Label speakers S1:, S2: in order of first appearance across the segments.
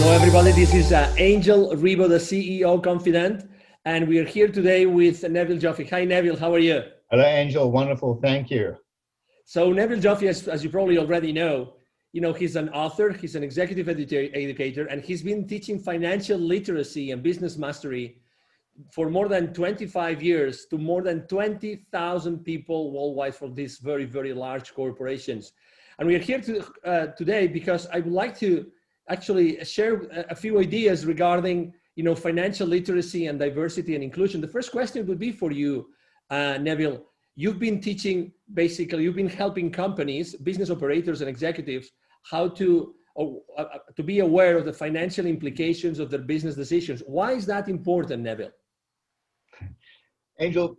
S1: Hello, everybody. This is Angel Ribo, the CEO Confident, and we are here today with Neville Joffe. Hi, Neville. How are you?
S2: Hello, Angel. Wonderful. Thank you.
S1: So Neville Joffe, as you probably already know, he's an author, he's an executive educator, and he's been teaching financial literacy and business mastery for more than 25 years to more than 20,000 people worldwide for these very, very large corporations. And we are here today because I would like to actually share a few ideas regarding financial literacy and diversity and inclusion. The first question would be for you, Neville. You've been teaching, basically, you've been helping companies, business operators and executives how to be aware of the financial implications of their business decisions. Why is that important, Neville?
S2: Angel,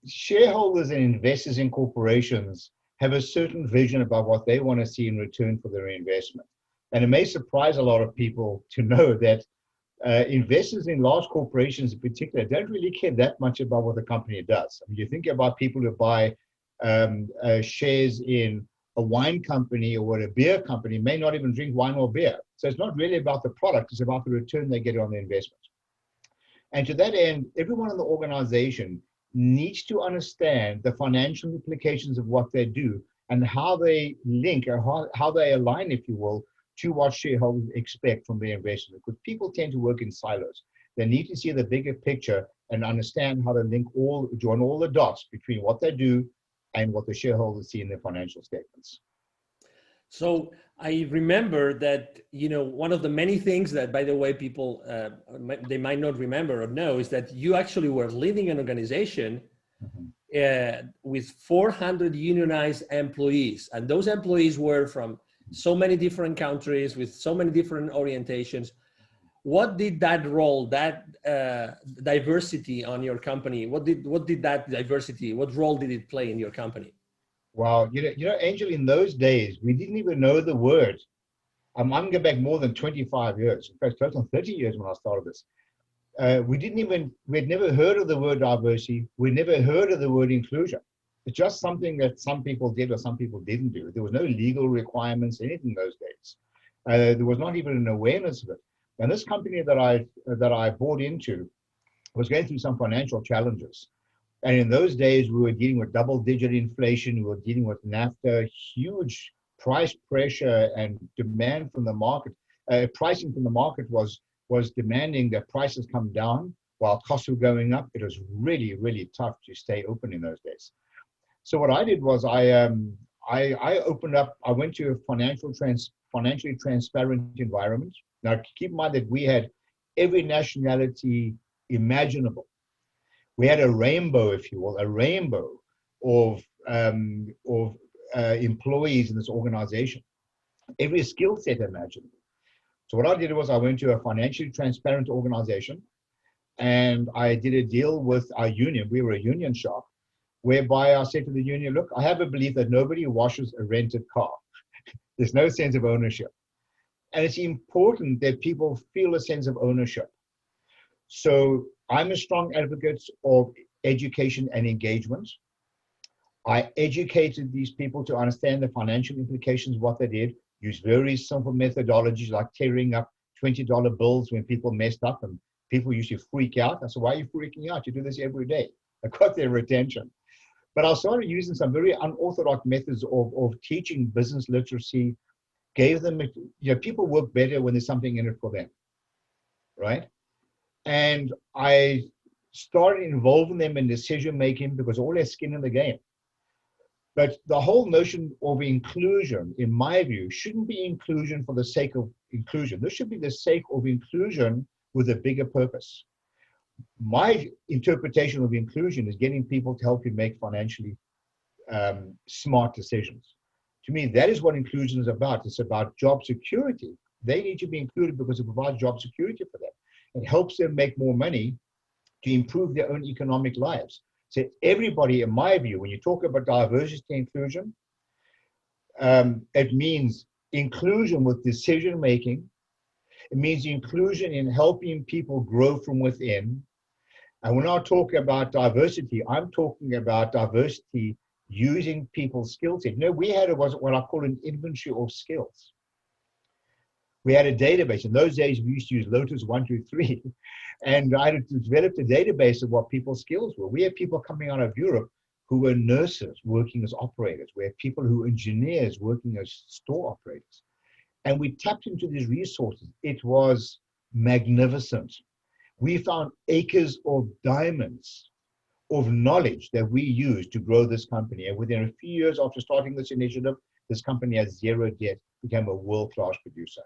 S2: shareholders and investors in corporations have a certain vision about what they want to see in return for their investment. And it may surprise a lot of people to know that investors in large corporations in particular don't really care that much about what the company does. I mean, you think about people who buy shares in a wine company or a beer company may not even drink wine or beer. So it's not really about the product, it's about the return they get on the investment. And to that end, everyone in the organization needs to understand the financial implications of what they do and how they link or how they align, if you will, to what shareholders expect from their investment. Because people tend to work in silos. They need to see the bigger picture and understand how to join all the dots between what they do and what the shareholders see in their financial statements.
S1: So I remember that, one of the many things that, by the way, people, they might not remember or know is that you actually were leading an organization with 400 unionized employees. And those employees were from so many different countries with so many different orientations. What did that role, that diversity on your company, what role did it play in your company?
S2: Wow, Angel, in those days, we didn't even know the word. I'm going back more than 25 years. In fact, close on 30 years when I started this. We'd never heard of the word diversity. We'd never heard of the word inclusion. It's just something that some people did or some people didn't do. There was no legal requirements, anything in those days. There was not even an awareness of it. And this company that I bought into was going through some financial challenges. And in those days, we were dealing with double-digit inflation. We were dealing with NAFTA, huge price pressure and demand from the market. Pricing from the market was demanding that prices come down while costs were going up. It was really, really tough to stay open in those days. So what I did was I opened up. I went to a financially transparent environment. Now, keep in mind that we had every nationality imaginable. We had a rainbow, if you will, of employees in this organization, every skill set imaginable. So what I did was I went to a financially transparent organization, and I did a deal with our union. We were a union shop, whereby I said to the union, look, I have a belief that nobody washes a rented car. There's no sense of ownership. And it's important that people feel a sense of ownership. So I'm a strong advocate of education and engagement. I educated these people to understand the financial implications of what they did, use very simple methodologies like tearing up $20 bills when people messed up, and people used to freak out. I said, why are you freaking out? You do this every day. I got their attention. But I started using some very unorthodox methods of teaching business literacy, gave them, people work better when there's something in it for them, right? And I started involving them in decision making because all their skin in the game. But the whole notion of inclusion, in my view, shouldn't be inclusion for the sake of inclusion. This should be the sake of inclusion with a bigger purpose. My interpretation of inclusion is getting people to help you make financially smart decisions. To me, that is what inclusion is about. It's about job security. They need to be included because it provides job security for them. It helps them make more money to improve their own economic lives. So everybody, in my view, when you talk about diversity and inclusion, it means inclusion with decision making. It means inclusion in helping people grow from within. And when I talk about diversity, I'm talking about diversity using people's skill set. We had what I call an inventory of skills. We had a database. In those days, we used to use Lotus 123. And I had developed a database of what people's skills were. We had people coming out of Europe who were nurses working as operators. We had people who were engineers working as store operators. And we tapped into these resources. It was magnificent. We found acres of diamonds of knowledge that we used to grow this company. And within a few years after starting this initiative, this company has zero debt, became a world-class producer.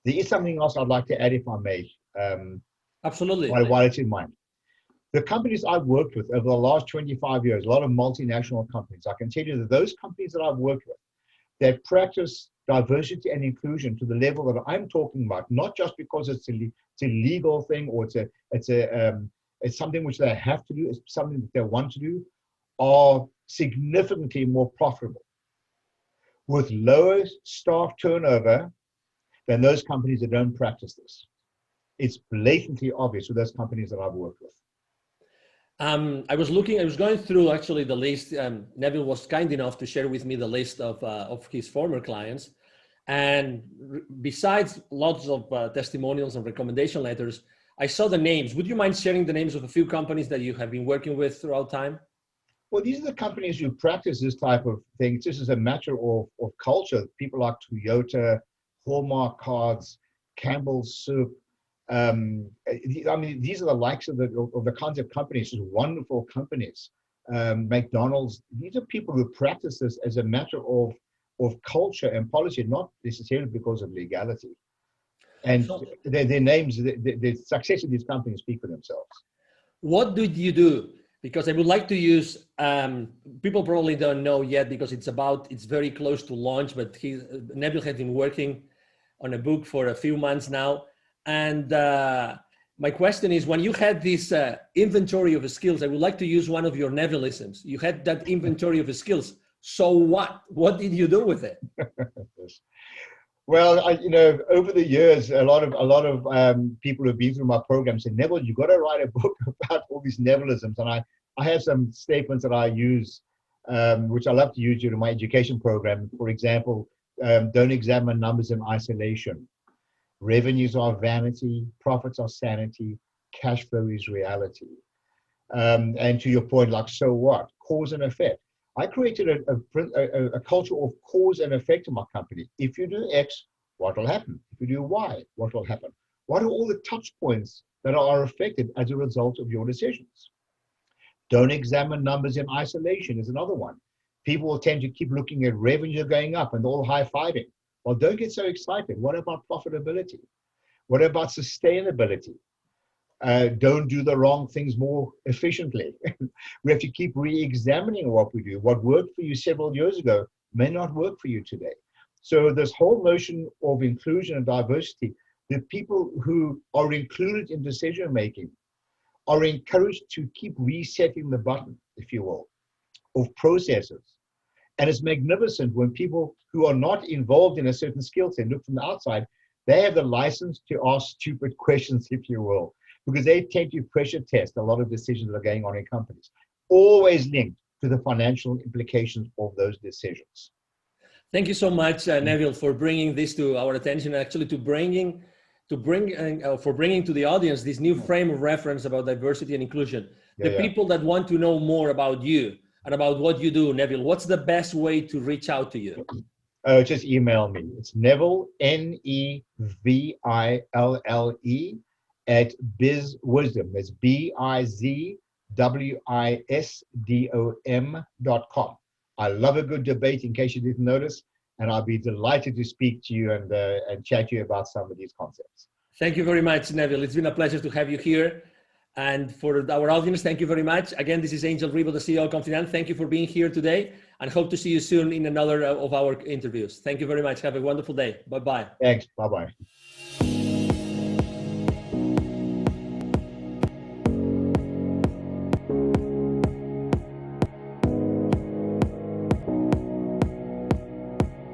S2: There is something else I'd like to add, if I may.
S1: Absolutely.
S2: While it's in mind. The companies I've worked with over the last 25 years, a lot of multinational companies, I can tell you that those companies that I've worked with, that practice diversity and inclusion to the level that I'm talking about, not just because it's a legal thing or it's something which they have to do, it's something that they want to do, are significantly more profitable with lower staff turnover than those companies that don't practice this. It's blatantly obvious with those companies that I've worked with.
S1: I was going through actually the list. Neville was kind enough to share with me the list of his former clients. And besides lots of testimonials and recommendation letters, I saw the names. Would you mind sharing the names of a few companies that you have been working with throughout time?
S2: Well, these are the companies who practice this type of thing. This is a matter of culture. People like Toyota, Hallmark Cards, Campbell's Soup. I mean, these are the likes of the kinds of companies, just wonderful companies. McDonald's, these are people who practice this as a matter of culture and policy, not necessarily because of legality. And their names, the success of these companies speak for themselves.
S1: What did you do? Because I would like to use, people probably don't know yet because it's very close to launch, but Neville has been working on a book for a few months now. And my question is, when you had this inventory of skills, I would like to use one of your Nevillisms. You had that inventory of skills. So what? What did you do with it?
S2: Well, over the years, a lot of people who've been through my program said, Neville, you got to write a book about all these Nevillisms. And I have some statements that I use, which I love to use during my education program. For example, don't examine numbers in isolation. Revenues are vanity, profits are sanity, cash flow is reality. And to your point, like, so what? Cause and effect. I created a culture of cause and effect in my company. If you do X, what will happen? If you do Y, what will happen? What are all the touch points that are affected as a result of your decisions? Don't examine numbers in isolation is another one. People will tend to keep looking at revenue going up and all high-fiving. Well, don't get so excited. What about profitability? What about sustainability? Don't do the wrong things more efficiently. We have to keep re-examining what we do. What worked for you several years ago may not work for you today. So this whole notion of inclusion and diversity, the people who are included in decision-making are encouraged to keep resetting the button, if you will, of processes. And it's magnificent when people who are not involved in a certain skill set look from the outside, they have the license to ask stupid questions, if you will, because they tend to pressure test a lot of decisions that are going on in companies, always linked to the financial implications of those decisions.
S1: Thank you so much, Neville, for bringing this to our attention, actually for bringing to the audience this new frame of reference about diversity and inclusion. People that want to know more about you and about what you do, Neville, what's the best way to reach out to you?
S2: Just email me. It's Neville, Neville, at BizWisdom. It's BizWisdom.com. I love a good debate, in case you didn't notice, and I'll be delighted to speak to you and chat to you about some of these concepts.
S1: Thank you very much, Neville. It's been a pleasure to have you here. And for our audience, thank you very much. Again, this is Angel Ribo, the CEO of Confident. Thank you for being here today, and hope to see you soon in another of our interviews. Thank you very much. Have a wonderful day. Bye-bye.
S2: Thanks. Bye-bye.